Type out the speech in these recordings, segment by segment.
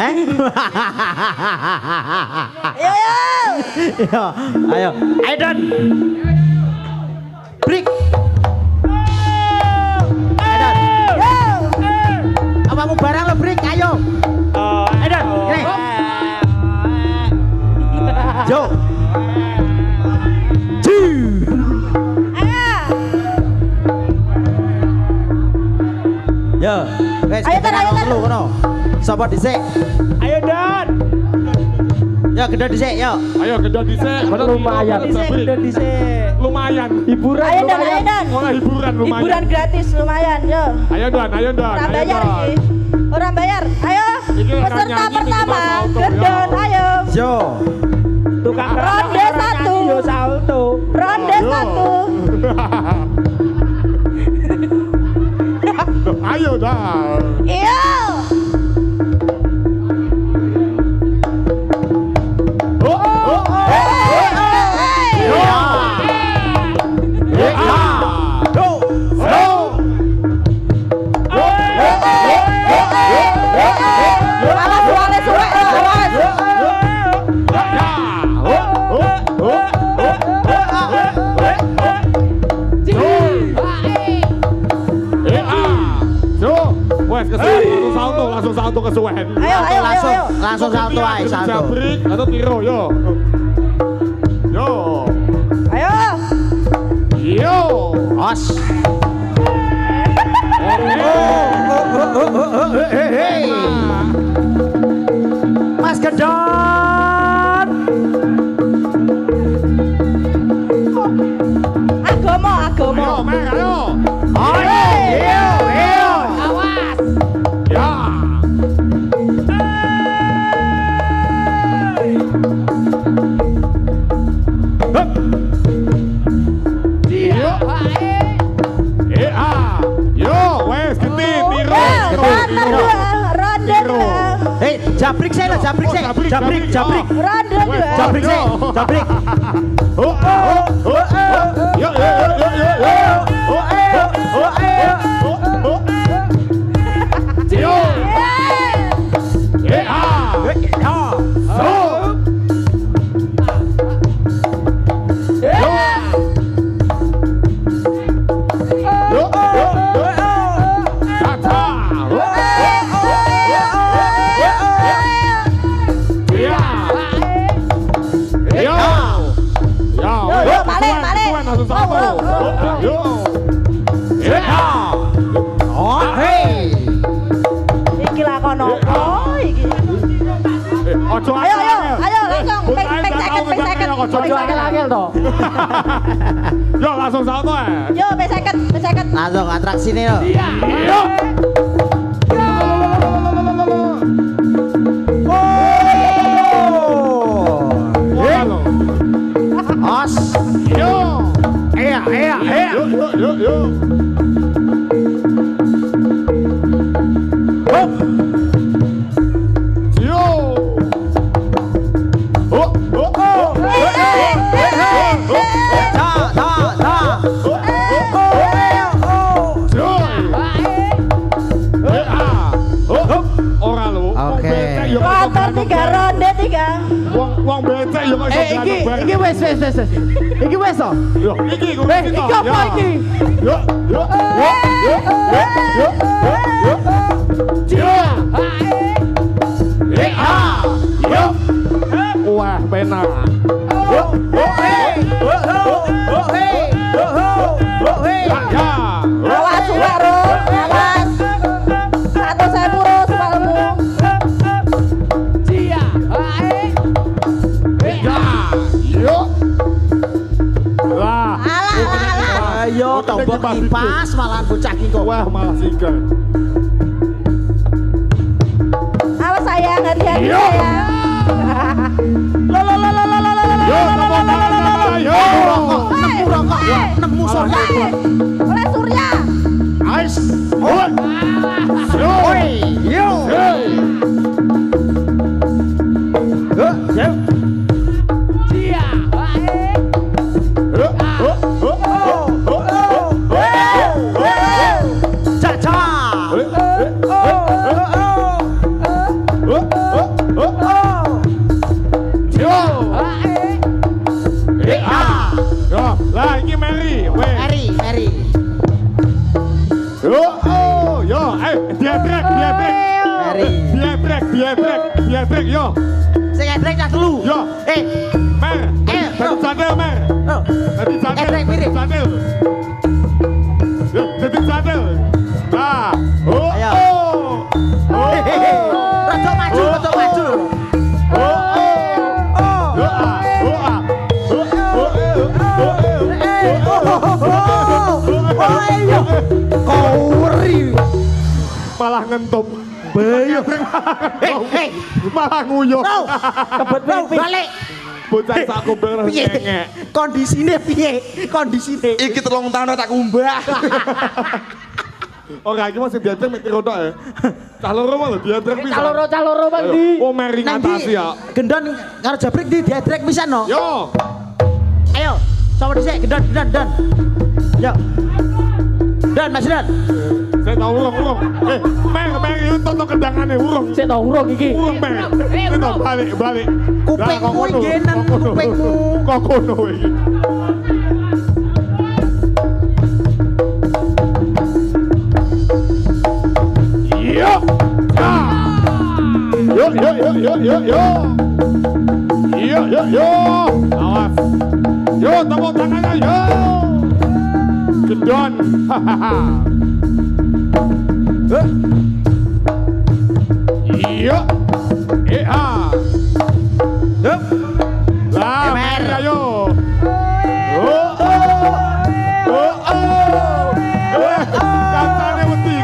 Yo yo. Yo, ayo. Ayo Don. Break. Ayo Don. Yo. Apa mau barang lo break? Ayo. Ayo Don. Ini. Jo. Yo, guys, ayo Don, ayo Don. Dulu kono. Sapa dhisik? Ayo Don. Yo, gedhe dhisik, yo. Ayo gedhe dhisik. Lumayan. Lumayan. Hiburan. Ayo Don, ayo Don. Mulai hiburan lumayan. Hiburan gratis lumayan, yo. Ayo Don, ayo Don. Orang Ayo, bayar Don. iki. Orang bayar. Ayo. Iki orang Peserta nyanyi pertama, nih, Mas Alto, Gendon, yo. ayo. Yo. Tukang Ronde satu. Yo salto. Ronde Yo. satu. Ayo Don. Iyo. Awas suaranya suwe, awas. Langsung salto ke suwen. Ayo, ayo, ayo, ayo. Langsung salto ae, salto. Jabrik atau tiro yo. Yo. Ayo. Yo. Os. Mas Gedon. Agomo, agomo. Ayo, Mek, ayo. Ayo. Awas. Ya. Yo, wes genti tiro. Ronde dua, ronde dua. Hei, jabrik saya lah, jabrik saya. Jabrik, jabrik. Ronde dua. Jabrik saya, jabrik. Yo, yo, yo, yo, yo, yo. Yo. Iki lakon opo iki? Ayo, ayo, ayo langsung ping second. Angel toh. Yo langsung salto Yo, ping second. Langsung atraksi nih lo. Yo. Os. Yo. Iya. Yo. Oke. Motor 3, ronde 3. Wong becek yo kok iso Iki jalan wes. Iki wes toh. Yo, iki kuwi Iki apa iki? Yo. Yo. Wah, benar. Awas suwe ro, awas. 100.000 ro suwalmu. Wah. Alah. Ayo tombok kipas malahan bocah ki kok. Wah, malah siga. Awas sayang, hati-hati Yo. sayang. Yo, yo. Rokok nemu sono. Oleh Surya. Ais. Oi. Yo. Yo. Hey. Caca. Edrik, yo. Sing Edrik cah telu. Yo. Mer. Dadi sadel, Mer. Oh. Dadi sadel. Edrik mirip. Sadel. Yo, dadi sadel. Nah. Oh. Ayo. Oh. Rada maju, rada maju. Kauri Malah ngentup. bayo. Malah nguyuh. Kebet balik. Bocah sak kumbang Piye? ngek. Kondisine piye? Kondisine. Iki 3 tahun tak kumbah. Ora iki masih diadrek mek tok ya. Cah loro mah lho diadrek pisan. Cah loro Bang di. Oh meri ngatasi ya. Gendon karo Jabrik di diadrek pisan no. Yo. Ayo, sama dhisik gendon. Yo. Dan Mas Dan. Saya tahu urung. Mer itu toto kendangane urung. Sik tau urung iki. Urung mer. Itu balik. Kupingmu genan, kupingmu. Kok kono iki. Yo. Yo. Awas. Yo, tepuk tangannya yo. Gendon. Yo. Lah, Mer. ayo. Kancane wedi.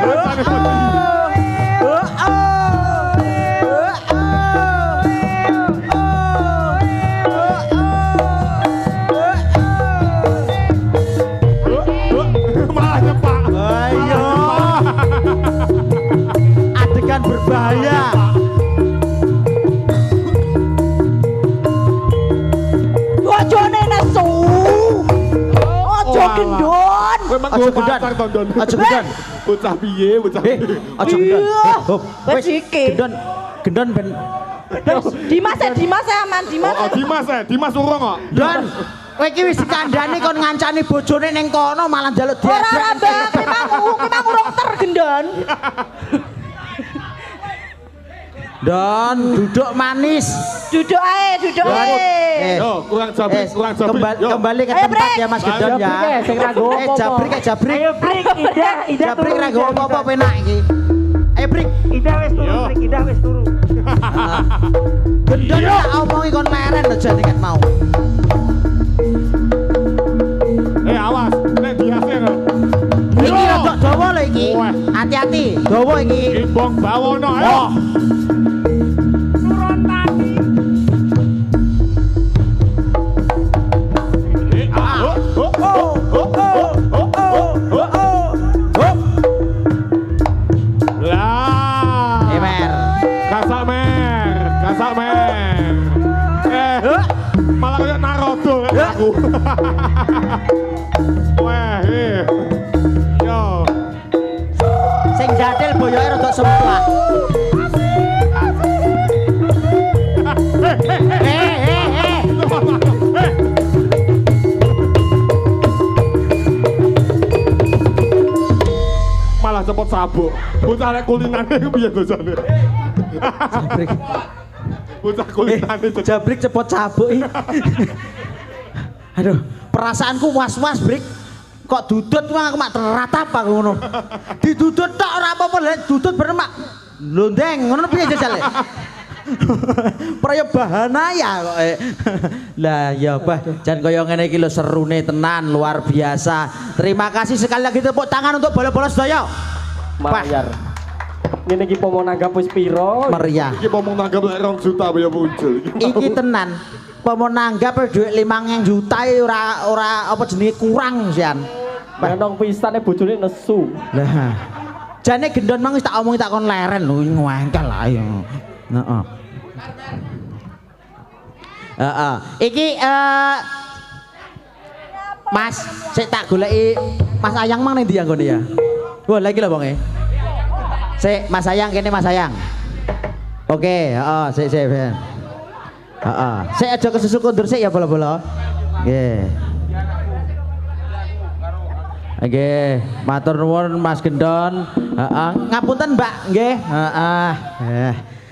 Malah nyepak. Ayo. Adegan berbahaya. Ojo nesu. Ojo gendon. Kowe mah Aja go gendon. pasar tonton. Aja gendon. Bocah piye, bocah. Aja gendon. Iya. Hop. Wes iki. Gendon ben. Dimas aman, Dimas. Oh, Dimas urung kok. Don. Kowe iki wis dikandani kon ngancani bojone ning kono malah njaluk Ora diadrek. rambak, kita urung ter gendon. Don, duduk manis. Duduk ae. Yo, kurang jabrik. Yo. Kembali ke Ayo, tempat Brek. ya Mas Gendon ya. Jabrik, sing ra nggowo apa-apa. Jabrik. Ayo Brik, Ida Jabrik ra nggo apa-apa penak iki. Ayo Brik. Ida wis turu, Yo. Brik, Ida wis turu. Gendon tak omongi kon meren aja nek mau. Awas, nek diase lho. Iki rada dawa lho iki. Wah. Hati-hati, dawa iki. Imbong bawono ayo. Lah. Mer. Kasak mer. Malah kayak Naruto kan aku. Wah, yo. Sing jadil boyoke rada semplah. Malah cepet sabuk. Bocah lek kulinane iku piye dosane? Jabrik. Bocah kulinane Jabrik cepot cabuk iki. Aduh, perasaanku was-was, Brik. Kok dudut mah aku mak teratap aku ngono. Didudut tok ora apa-apa lek dudut bener mak londeng ngono piye jajal. Praya bahanaya kok. Lah ya bah, jan kaya ngene iki lho serune tenan luar biasa. Terima kasih sekali lagi tepuk tangan untuk bola-bola sedaya. Mayar. Ngene iki pomo nanggap wis piro? Meriah. iki ngomong nanggap lek 2 juta ya muncul. Iki tenan. Pomo nanggap dhuwit 5 juta ora apa jenenge kurang sian. Menong pisane bojone nesu. Lah. Jane gendon mang wis tak omongi tak kon leren lho ngwangkel ayo. Heeh. Heeh. Iki Mas, sik tak goleki Mas Ayang mang ning ndi anggone ya? Wah, lagi lho bonge. Sik, Mas Ayang kene Mas Ayang. Oke, heeh, sik ben. Heeh. Sik aja kesusu kondur sik ya bola-bola. Nggih. Nggih, matur nuwun Mas Gendon. Heeh, ngapunten Mbak, nggih. Heeh.